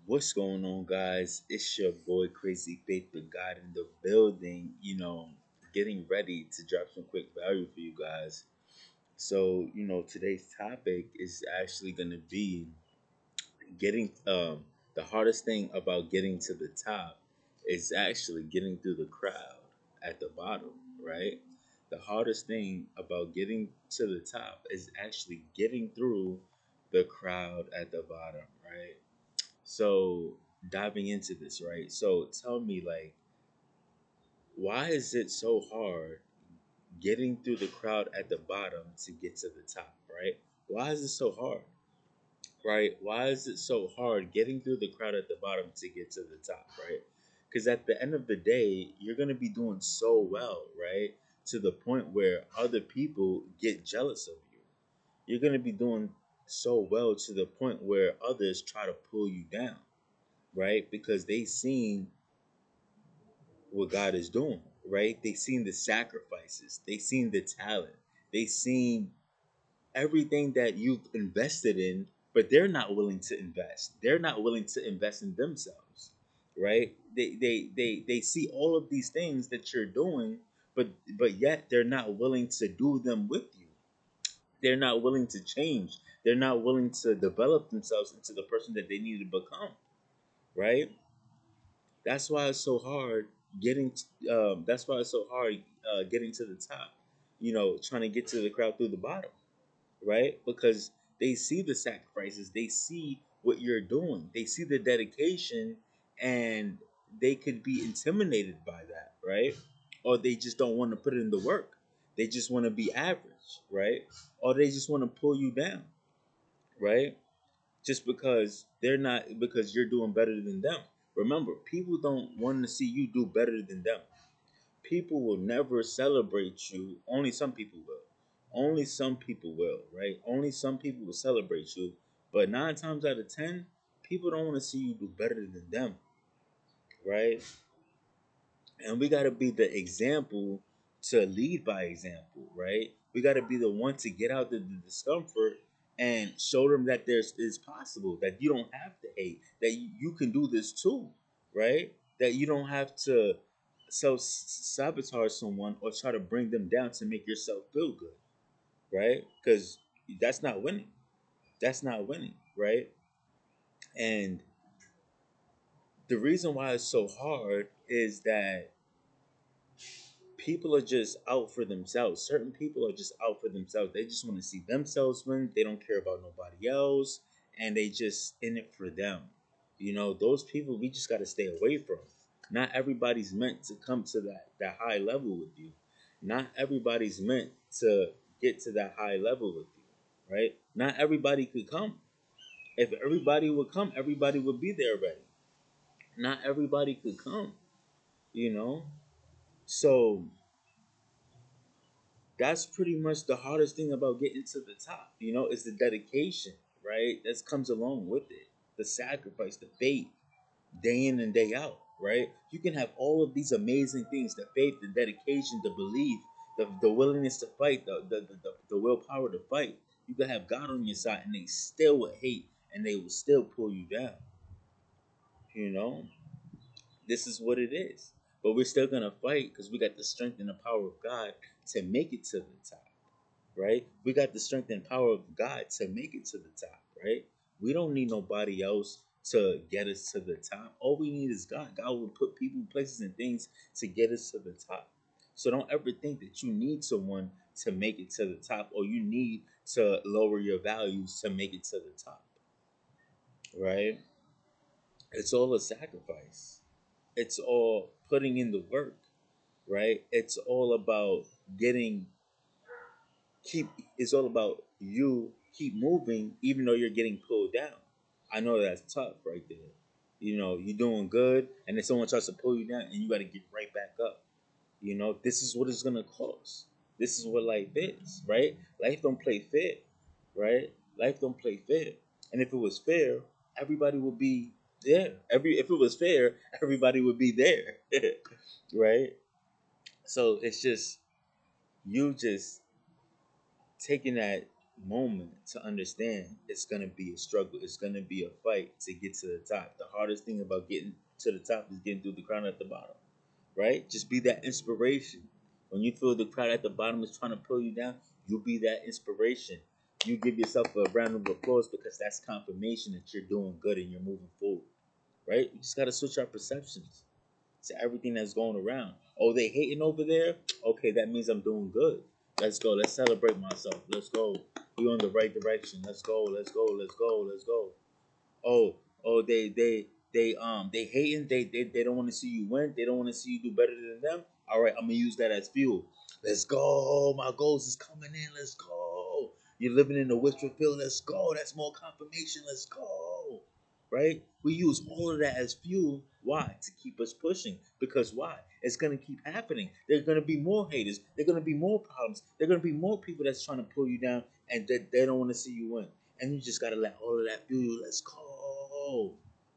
What's going on, guys? It's your boy Crazy Faith the God in the building. Getting ready to drop some quick value for you guys. Today's topic is actually going to be getting the hardest thing about getting to the top is actually getting through the crowd at the bottom, right? The hardest thing about getting to the top is actually getting through the crowd at the bottom, right? So diving into this, right? So tell me, like, why is it so hard getting through the crowd at the bottom to get to the top, right? Why is it so hard, right? Why is it so hard getting through the crowd at the bottom to get to the top, right? Because at the end of the day, you're gonna be doing so well, right? To the point where other people get jealous of you. You're gonna be doing so well to the point where others try to pull you down, right? Because they seen what God is doing, right? They seen the sacrifices, they seen the talent, they seen everything that you've invested in, but they're not willing to invest. They're not willing to invest in themselves, right? They see all of these things that you're doing, but yet they're not willing to do them with you. They're not willing to change. They're not willing to develop themselves into the person that they need to become, right? That's why it's so hard that's why it's so hard getting to the top. Trying to get to the crowd through the bottom, right? Because they see the sacrifices, they see what you're doing, they see the dedication, and they could be intimidated by that, right? Or they just don't want to put in the work. They just want to be average, right? Or they just want to pull you down, right? Just because you're doing better than them. Remember, people don't want to see you do better than them. People will never celebrate you. Only some people will. Only some people will, right? Only some people will celebrate you. But 9 times out of 10, people don't want to see you do better than them, right? And we got to be the example to lead by example, right? We got to be the one to get out the discomfort and show them that there's is possible, that you don't have to hate, that you can do this too, right? That you don't have to self sabotage someone or try to bring them down to make yourself feel good, right? Because that's not winning. That's not winning, right? And the reason why it's so hard is that people are just out for themselves. Certain people are just out for themselves. They just want to see themselves win. They don't care about nobody else, and they just in it for them. Those people we just got to stay away from. Not everybody's meant to come to that high level with you. Not everybody's meant to get to that high level with you, right? Not everybody could come. If everybody would come, everybody would be there already. Not everybody could come, you know. So that's pretty much the hardest thing about getting to the top, is the dedication, right? That comes along with it. The sacrifice, the faith, day in and day out, right? You can have all of these amazing things, the faith, the dedication, the belief, the willingness to fight, the willpower to fight. You can have God on your side and they still would hate and they will still pull you down. You know, this is what it is. But we're still gonna fight because we got the strength and the power of God to make it to the top, right? We got the strength and power of God to make it to the top, right? We don't need nobody else to get us to the top. All we need is God. God will put people, places, and things to get us to the top. So don't ever think that you need someone to make it to the top or you need to lower your values to make it to the top, right? It's all a sacrifice. It's all putting in the work, right? It's all about getting keep it's all about you keep moving even though you're getting pulled down. I know that's tough right there. You're doing good and then someone tries to pull you down and you gotta get right back up. This is what it's gonna cost. This is what life is, right? Life don't play fair, right? Life don't play fair. And if it was fair, everybody would be there. If it was fair, everybody would be there. Right? So it's just you just taking that moment to understand it's gonna be a struggle. It's gonna be a fight to get to the top. The hardest thing about getting to the top is getting through the crowd at the bottom, right? Just be that inspiration. When you feel the crowd at the bottom is trying to pull you down, you'll be that inspiration. You give yourself a round of applause because that's confirmation that you're doing good and you're moving forward, right? You just gotta switch our perceptions to everything that's going around. Oh, they hating over there? Okay, that means I'm doing good. Let's go. Let's celebrate myself. Let's go. We on the right direction. Let's go. Let's go. Let's go. Let's go. Oh, oh, they hating. They don't want to see you win. They don't want to see you do better than them. All right, I'm gonna use that as fuel. Let's go. My goals is coming in. Let's go. You're living in the wishful field. Let's go. That's more confirmation. Let's go. Right? We use all of that as fuel. Why? To keep us pushing. Because why? It's gonna keep happening. There's gonna be more haters. There's gonna be more problems. There's gonna be more people that's trying to pull you down, and they don't want to see you win. And you just gotta let all of that fuel you. Let's go.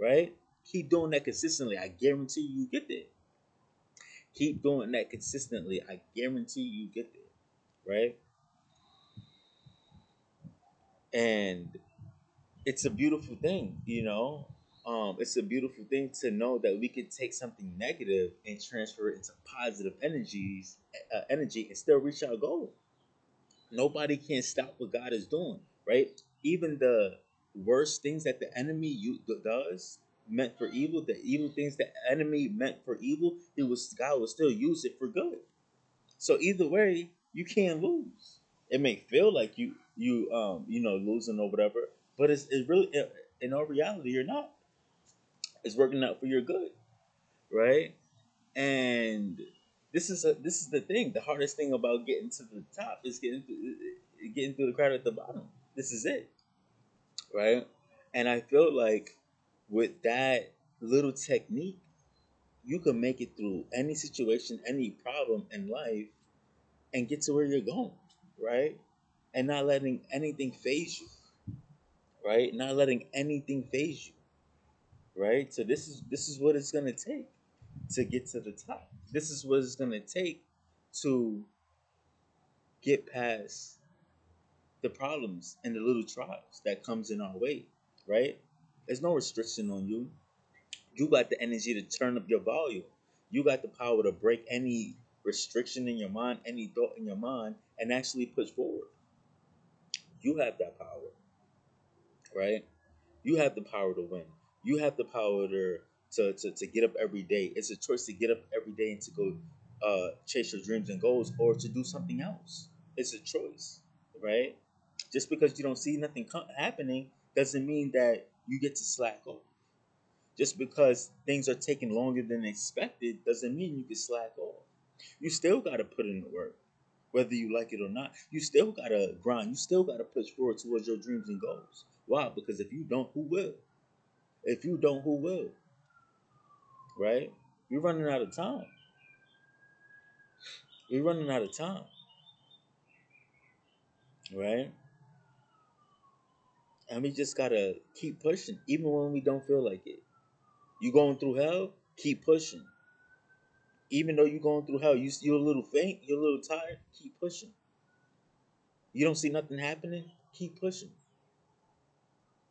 Right? Keep doing that consistently. I guarantee you get there. Keep doing that consistently. I guarantee you get there. Right? And it's a beautiful thing, it's a beautiful thing to know that we can take something negative and transfer it into positive energy and still reach our goal. Nobody can stop what God is doing, right? Even the worst things that the enemy does meant for evil, the evil things the enemy meant for evil, it was God will still use it for good. So either way, you can't lose. It may feel like you losing or whatever, but it's really in all reality you're not. It's working out for your good, right? And this is the thing. The hardest thing about getting to the top is getting through the crowd at the bottom. This is it, right? And I feel like with that little technique, you can make it through any situation, any problem in life, and get to where you're going, right? And not letting anything phase you, right? Not letting anything phase you, right? So this is what it's gonna take to get to the top. This is what it's gonna take to get past the problems and the little trials that comes in our way, right? There's no restriction on you. You got the energy to turn up your volume. You got the power to break any restriction in your mind, any thought in your mind, and actually push forward. You have that power, right? You have the power to win. You have the power to get up every day. It's a choice to get up every day and to go chase your dreams and goals or to do something else. It's a choice, right? Just because you don't see nothing happening doesn't mean that you get to slack off. Just because things are taking longer than expected doesn't mean you can slack off. You still got to put in the work, whether you like it or not. You still got to grind. You still got to push forward towards your dreams and goals. Why? Because if you don't, who will? If you don't, who will? Right? We're running out of time. We're running out of time. Right? And we just gotta keep pushing, even when we don't feel like it. You going through hell? Keep pushing. Even though you're going through hell, you're a little faint, you're a little tired. Keep pushing. You don't see nothing happening. Keep pushing.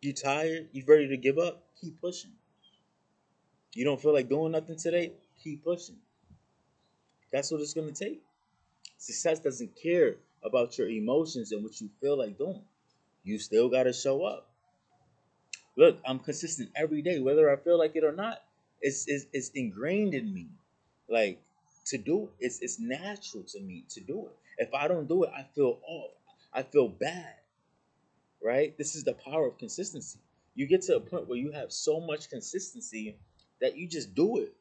You tired? You ready to give up? Keep pushing. You don't feel like doing nothing today? Keep pushing. That's what it's gonna take. Success doesn't care about your emotions and what you feel like doing. You still gotta show up. Look, I'm consistent every day, whether I feel like it or not. It's ingrained in me, like to do it. It's natural to me to do it. If I don't do it, I feel off. I feel bad. Right? This is the power of consistency. You get to a point where you have so much consistency that you just do it,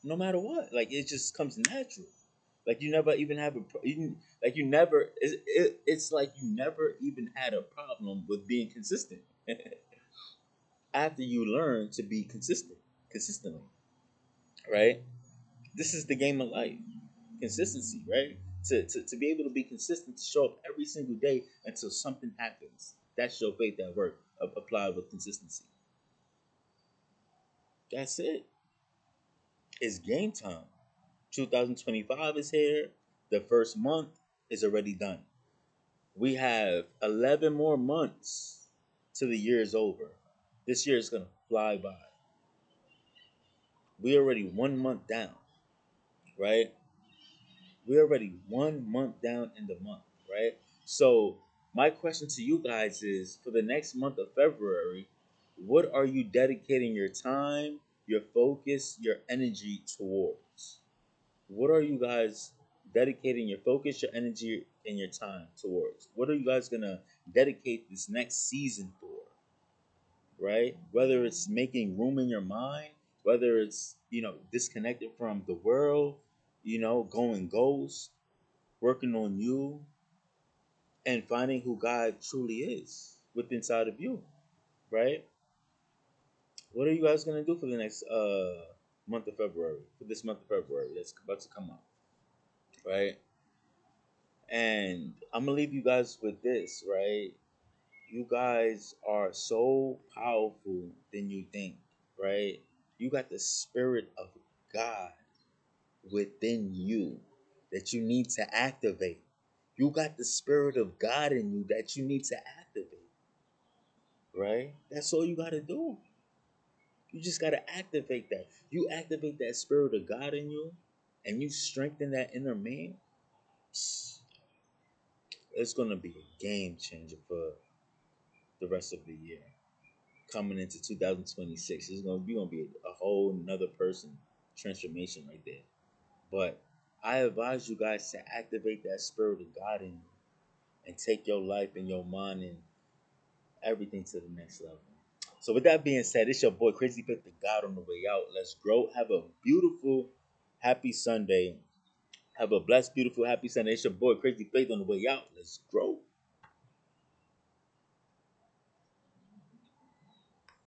no matter what. Like it just comes natural. Like you never even have like you never. It's like you never even had a problem with being consistent. After you learn to be consistently, right? This is the game of life, consistency, right? To be able to be consistent, to show up every single day until something happens. That's your faith at work, applied with consistency. That's it. It's game time. 2025 is here. The first month is already done. We have 11 more months till the year is over. This year is going to fly by. We already 1 month down, right? We're already 1 month down in the month, right? So my question to you guys is, for the next month of February, what are you dedicating your time, your focus, your energy towards? What are you guys dedicating your focus, your energy, and your time towards? What are you guys gonna dedicate this next season for? Right? Whether it's making room in your mind, whether it's disconnected from the world, going ghost, working on you, and finding who God truly is within inside of you, right? What are you guys gonna do for the next month of February? For this month of February that's about to come up, right? And I'm gonna leave you guys with this, right? You guys are so powerful than you think, right? You got the spirit of God within you that you need to activate. You got the spirit of God in you that you need to activate, right? That's all you got to do. You just got to activate that. You activate that spirit of God in you and you strengthen that inner man. It's going to be a game changer for the rest of the year. Coming into 2026, it's going to be a whole another person transformation right there. But I advise you guys to activate that spirit of God in you and take your life and your mind and everything to the next level. So with that being said, it's your boy Crazy Fit the God on the way out. Let's grow. Have a beautiful, happy Sunday. Have a blessed, beautiful, happy Sunday. It's your boy Crazy Faith on the way out. Let's grow.